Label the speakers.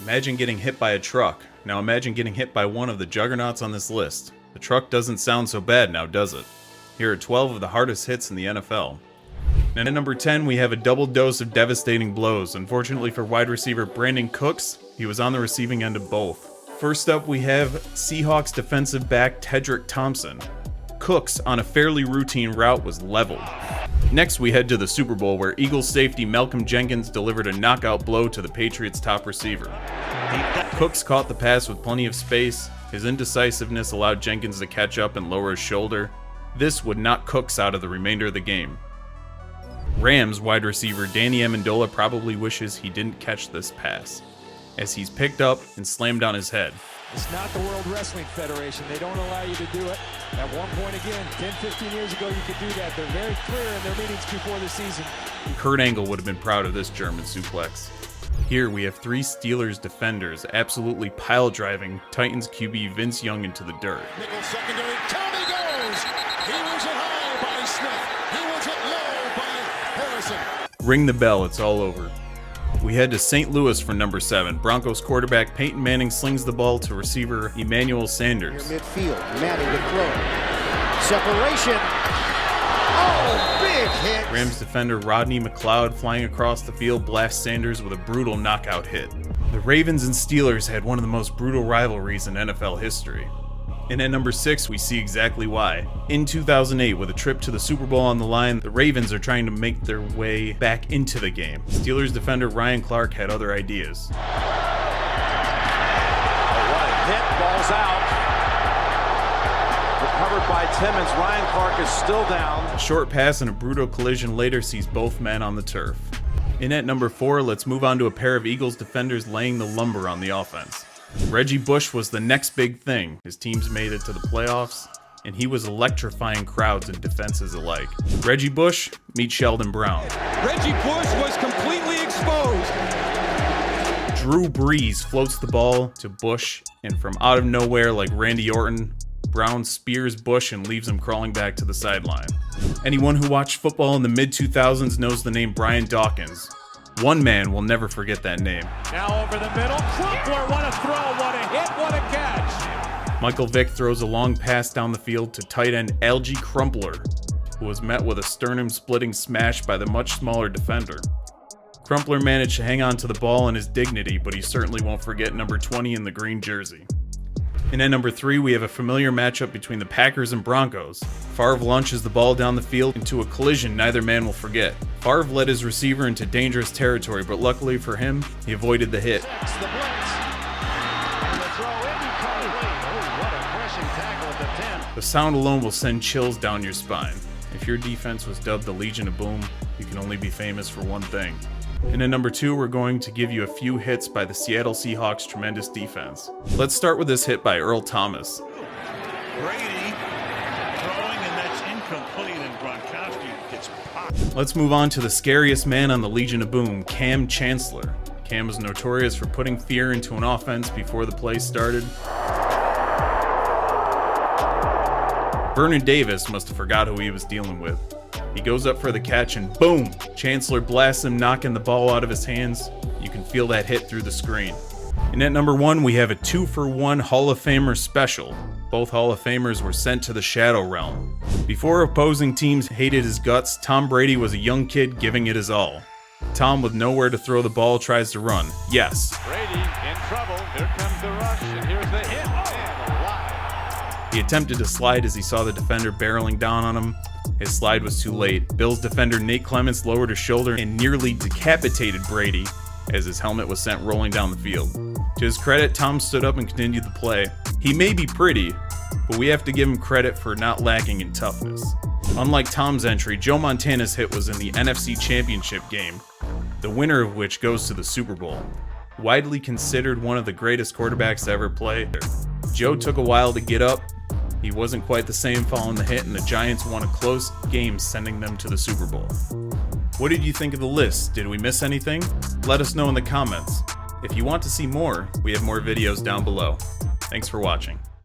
Speaker 1: Imagine getting hit by a truck. Now imagine getting hit by one of the juggernauts on this list. The truck doesn't sound so bad now, does it? Here are 12 of the hardest hits in the NFL. And at number 10, we have a double dose of devastating blows. Unfortunately for wide receiver Brandon Cooks, he was on the receiving end of both. First up, we have Seahawks defensive back Tedrick Thompson. Cooks, on a fairly routine route, was leveled. Next, we head to the Super Bowl, where Eagles safety Malcolm Jenkins delivered a knockout blow to the Patriots' top receiver. Cooks caught the pass with plenty of space. His indecisiveness allowed Jenkins to catch up and lower his shoulder. This would knock Cooks out of the remainder of the game. Rams wide receiver Danny Amendola probably wishes he didn't catch this pass, as he's picked up and slammed on his head.
Speaker 2: It's not the World Wrestling Federation. They don't allow you to do it. At one point again, 10, 15 years ago, you could do that. They're very clear in their meetings before the season.
Speaker 1: Kurt Angle would have been proud of this German suplex. Here we have three Steelers defenders absolutely pile driving Titans QB Vince Young into the dirt.
Speaker 3: Nickel secondary, down he goes! He was it high by Smith. He was it low by Harrison.
Speaker 1: Ring the bell, it's all over. We head to St. Louis for number 7. Broncos quarterback Peyton Manning slings the ball to receiver Emmanuel Sanders.
Speaker 4: Near midfield, Manning to throw. Separation. Oh, big hit.
Speaker 1: Rams defender Rodney McLeod flying across the field blasts Sanders with a brutal knockout hit. The Ravens and Steelers had one of the most brutal rivalries in NFL history. And at number 6, we see exactly why. In 2008, with a trip to the Super Bowl on the line, the Ravens are trying to make their way back into the game. Steelers defender Ryan Clark had other ideas.
Speaker 5: What a hit, ball's out. Recovered by Timmons, Ryan Clark is still down.
Speaker 1: A short pass and a brutal collision later sees both men on the turf. And at number 4, let's move on to a pair of Eagles defenders laying the lumber on the offense. Reggie Bush was the next big thing. His teams made it to the playoffs, and he was electrifying crowds and defenses alike. Reggie Bush, meet Sheldon Brown.
Speaker 2: Reggie Bush was completely exposed.
Speaker 1: Drew Brees floats the ball to Bush, and from out of nowhere, like Randy Orton, Brown spears Bush and leaves him crawling back to the sideline. Anyone who watched football in the mid-2000s knows the name Brian Dawkins. One man will never forget that name.
Speaker 2: Now over the middle, Crumpler, what a throw, what a hit, what a catch.
Speaker 1: Michael Vick throws a long pass down the field to tight end Algie Crumpler, who was met with a sternum-splitting smash by the much smaller defender. Crumpler managed to hang on to the ball and his dignity, but he certainly won't forget number 20 in the green jersey. And at number 3, we have a familiar matchup between the Packers and Broncos. Favre launches the ball down the field into a collision neither man will forget. Favre led his receiver into dangerous territory, but luckily for him, he avoided the hit. The sound alone will send chills down your spine. If your defense was dubbed the Legion of Boom, you can only be famous for one thing. And at number 2, we're going to give you a few hits by the Seattle Seahawks' tremendous defense. Let's start with this hit by Earl Thomas.
Speaker 6: Brady throwing, and that's incomplete, and Gronkowski gets popped.
Speaker 1: Let's move on to the scariest man on the Legion of Boom, Cam Chancellor. Cam was notorious for putting fear into an offense before the play started. Vernon Davis must have forgot who he was dealing with. He goes up for the catch and boom! Chancellor blasts him, knocking the ball out of his hands. You can feel that hit through the screen. And at number 1, we have a 2-for-1 Hall of Famer special. Both Hall of Famers were sent to the Shadow Realm. Before opposing teams hated his guts, Tom Brady was a young kid giving it his all. Tom, with nowhere to throw the ball, tries to run. Yes.
Speaker 2: Brady in trouble. Here comes the rush, and here's the hit. And alive.
Speaker 1: He attempted to slide as he saw the defender barreling down on him. His slide was too late. Bills defender Nate Clements lowered his shoulder and nearly decapitated Brady as his helmet was sent rolling down the field. To his credit, Tom stood up and continued the play. He may be pretty, but we have to give him credit for not lacking in toughness. Unlike Tom's entry, Joe Montana's hit was in the NFC Championship game, the winner of which goes to the Super Bowl. Widely considered one of the greatest quarterbacks to ever play, Joe took a while to get up. He wasn't quite the same following the hit, and the Giants won a close game, sending them to the Super Bowl. What did you think of the list? Did we miss anything? Let us know in the comments. If you want to see more, we have more videos down below. Thanks for watching.